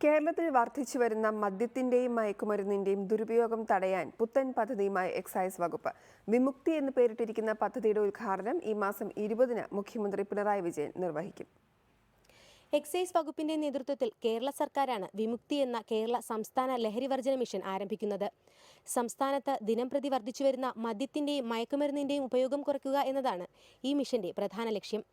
കേരളത്തിൽ വർദ്ധിച്ചുവരുന്ന മദ്യത്തിന്റെയും മയക്കുമരുന്നിന്റെയും ദുരുപയോഗം തടയാൻ പുത്തൻ പദ്ധതിയുമായി എക്സൈസ് വകുപ്പ്. വിമുക്തി എന്ന് പേരിട്ടിരിക്കുന്ന പദ്ധതിയുടെ ഉദ്ഘാടനം ഈ മാസം 20-ന് മുഖ്യമന്ത്രി പിണറായി വിജയൻ നിർവഹിക്കും. എക്സൈസ് വകുപ്പിന്റെ നേതൃത്വത്തിൽ കേരള സർക്കാരാണ് വിമുക്തി എന്ന കേരള സംസ്ഥാന ലഹരിവർജന മിഷൻ ആരംഭിക്കുന്നത്. സംസ്ഥാനത്ത് ദിനംപ്രതി വർദ്ധിച്ചുവരുന്ന മദ്യത്തിന്റെയും മയക്കുമരുന്നിന്റെയും ഉപയോഗം കുറയ്ക്കുക എന്നതാണ് ഈ മിഷന്റെ പ്രധാന ലക്ഷ്യം.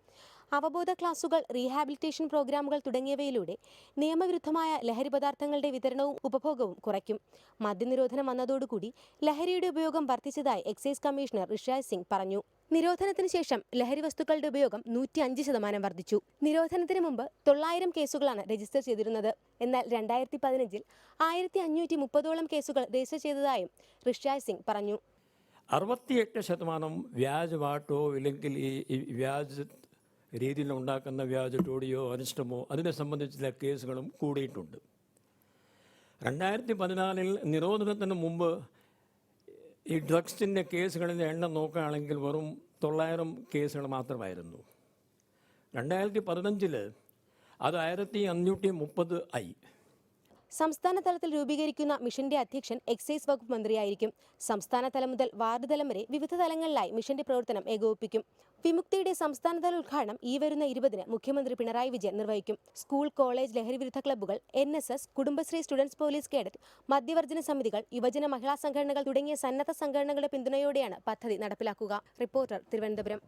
അവബോധ ക്ലാസുകൾ, റീഹാബിലിറ്റേഷൻ പ്രോഗ്രാമുകൾ തുടങ്ങിയവയിലൂടെ നിയമവിരുദ്ധമായ ലഹരി പദാർത്ഥങ്ങളുടെ വിതരണവും ഉപഭോഗവും കുറയ്ക്കും. മദ്യനിരോധനം വന്നതോടുകൂടി ലഹരിയുടെ ഉപയോഗം വർദ്ധിച്ചതായി എക്സൈസ് കമ്മീഷണർ ഋഷായ് സിംഗ് പറഞ്ഞു. നിരോധനത്തിന് ശേഷം ലഹരി വസ്തുക്കളുടെ ഉപയോഗം 105% വർദ്ധിച്ചു. നിരോധനത്തിന് മുമ്പ് 900 കേസുകളാണ് രജിസ്റ്റർ ചെയ്തിരുന്നത്. എന്നാൽ 2015-ൽ 1530ഓളം കേസുകൾ രജിസ്റ്റർ ചെയ്തതായും ഋഷായ് സിംഗ് പറഞ്ഞു. 68% വ്യാജമായിട്ടോ ഇല്ലെങ്കിൽ ഈ വ്യാജ രീതിയിൽ ഉണ്ടാക്കുന്ന വ്യാജ ടോഡിയോ അനിഷ്ടമോ അതിനെ സംബന്ധിച്ചുള്ള കേസുകളും കൂടിയിട്ടുണ്ട്. 2014-ൽ നിരോധനത്തിന് മുമ്പ് ഈ ഡ്രഗ്സിൻ്റെ കേസുകളിൻ്റെ എണ്ണം നോക്കുകയാണെങ്കിൽ വെറും 900 കേസുകൾ മാത്രമായിരുന്നു. 2015-ൽ അത് 1530 ആയി. സംസ്ഥാന തലത്തിൽ രൂപീകരിക്കുന്ന മിഷന്റെ അധ്യക്ഷൻ എക്സൈസ് വകുപ്പ് മന്ത്രിയായിരിക്കും. സംസ്ഥാന തലം മുതൽ വാർഡ് തലം വരെ വിവിധ തലങ്ങളിലായി മിഷന്റെ പ്രവർത്തനം ഏകോപിപ്പിക്കും. വിമുക്തിയുടെ സംസ്ഥാനതല ഉദ്ഘാടനം ഈ വരുന്ന 20-ന് മുഖ്യമന്ത്രി പിണറായി വിജയൻ നിർവഹിക്കും. സ്കൂൾ, കോളേജ്, ലഹരിവിരുദ്ധ ക്ലബ്ബുകൾ, NSS, Kudumbashree, students police cadet, മദ്യവർജന സമിതികൾ, യുവജന മഹിളാ സംഘടനകൾ തുടങ്ങിയ സന്നദ്ധ സംഘടനകളുടെ പിന്തുണയോടെയാണ് പദ്ധതി നടപ്പിലാക്കുക. റിപ്പോർട്ടർ, തിരുവനന്തപുരം.